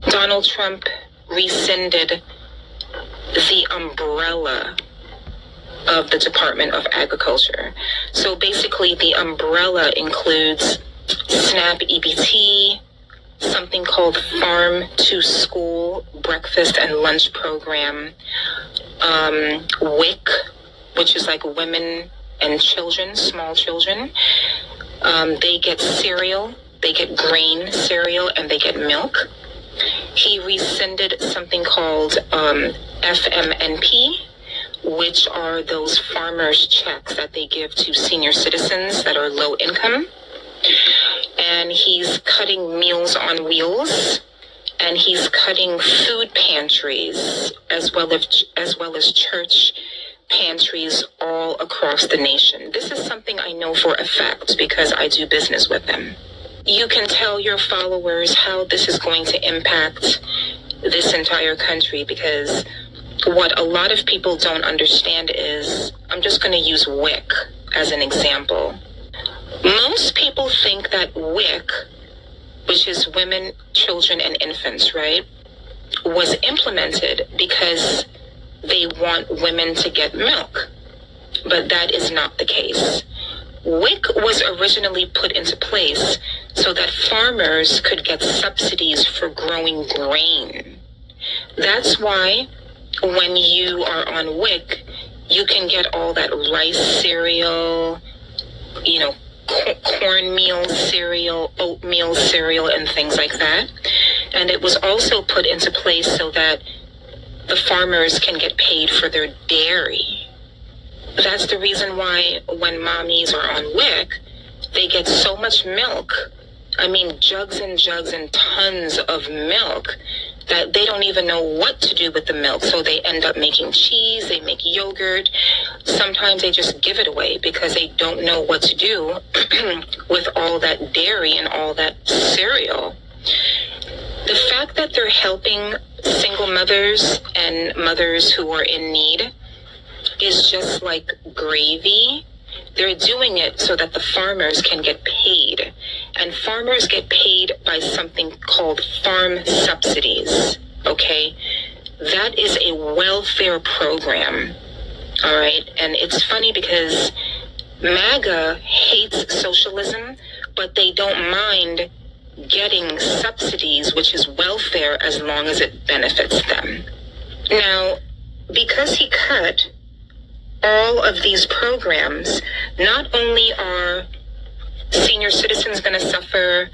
Donald Trump rescinded the umbrella of the Department of Agriculture. So basically, the umbrella includes SNAP EBT, something called Farm to School breakfast and lunch program, WIC, which is like women and children, small children. They get cereal, they get grain cereal, and they get milk. He rescinded something called FMNP, which are those farmers' checks that they give to senior citizens that are low income. And he's cutting Meals on Wheels, and he's cutting food pantries as well as church pantries all across the nation. This is something I know for a fact because I do business with them. You can tell your followers how this is going to impact this entire country, because what a lot of people don't understand is, I'm just going to use WIC as an example. Most people think that WIC, which is women, children, and infants, right, was implemented because they want women to get milk. But that is not the case. WIC was originally put into place so that farmers could get subsidies for growing grain. That's why when you are on WIC, you can get all that rice cereal, cornmeal cereal, oatmeal cereal, and things like that. And it was also put into place so that the farmers can get paid for their dairy. That's the reason why when mommies are on WIC, they get so much milk. I mean, jugs and jugs and tons of milk that they don't even know what to do with the milk. So they end up making cheese, they make yogurt. Sometimes they just give it away because they don't know what to do with all that dairy and all that cereal. The fact that they're helping single mothers and mothers who are in need is just like gravy. They're doing it so that the farmers can get paid. And farmers get paid by something called farm subsidies, okay? That is a welfare program, all right? And it's funny because MAGA hates socialism, but they don't mind getting subsidies, which is welfare, as long as it benefits them. Now, because he cut all of these programs, not only are senior citizens going to suffer,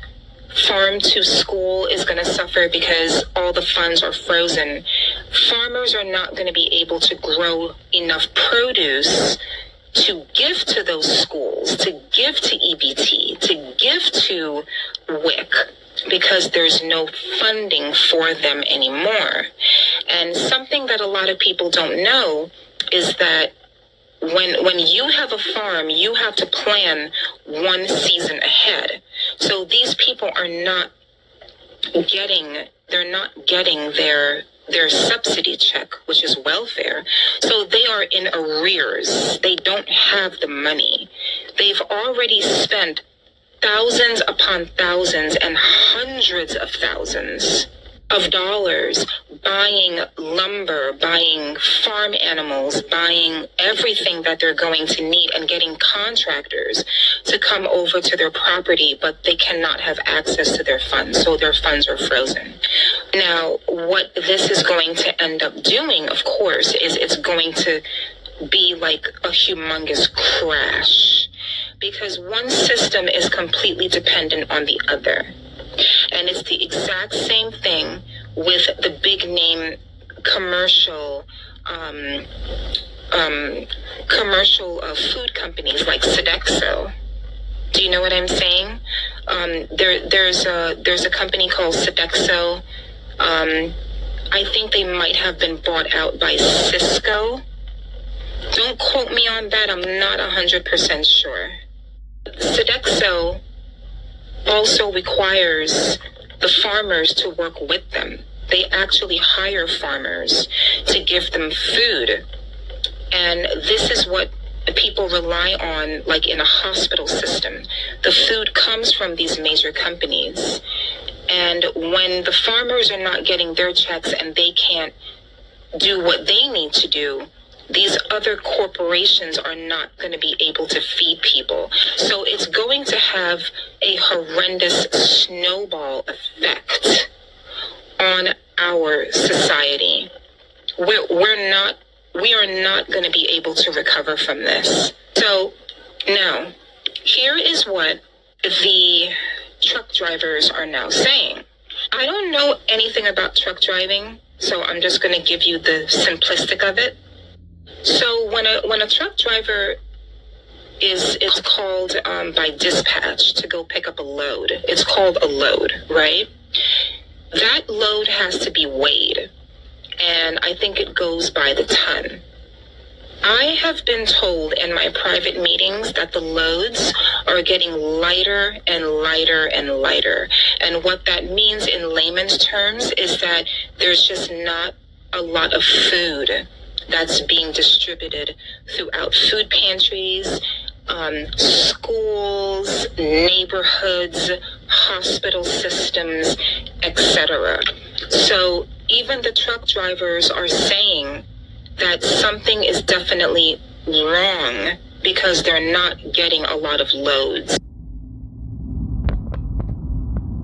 Farm to School is going to suffer because all the funds are frozen. Farmers are not going to be able to grow enough produce to give to those schools, to give to EBT, to give to WIC, because there's no funding for them anymore. And something that a lot of people don't know is that when you have a farm, you have to plan one season ahead. So these people are not getting their subsidy check, which is welfare. So they are in arrears. They don't have the money. They've already spent thousands upon thousands and hundreds of thousands of dollars buying lumber, buying farm animals, buying everything that they're going to need, and getting contractors to come over to their property, but they cannot have access to their funds, so their funds are frozen. Now, what this is going to end up doing, of course, is it's going to be like a humongous crash, because one system is completely dependent on the other. And it's the exact same thing with the big name commercial food companies like Sodexo. Do you know what I'm saying? There's a company called Sodexo. I think they might have been bought out by Cisco. Don't quote me on that. I'm not 100% sure. Sodexo also requires the farmers to work with them. They actually hire farmers to give them food. And this is what people rely on, like in a hospital system. The food comes from these major companies. And when the farmers are not getting their checks and they can't do what they need to do, these other corporations are not going to be able to feed people. So it's going to have a horrendous snowball effect on our society. We are not going to be able to recover from this. So now, here is what the truck drivers are now saying. I don't know anything about truck driving, so I'm just going to give you the simplistic of it. So when a truck driver is called by dispatch to go pick up a load, it's called a load, right? That load has to be weighed, and I think it goes by the ton. I have been told in my private meetings that the loads are getting lighter and lighter and lighter. And what that means in layman's terms is that there's just not a lot of food that's being distributed throughout food pantries, schools, neighborhoods, hospital systems, etc. So even the truck drivers are saying that something is definitely wrong because they're not getting a lot of loads.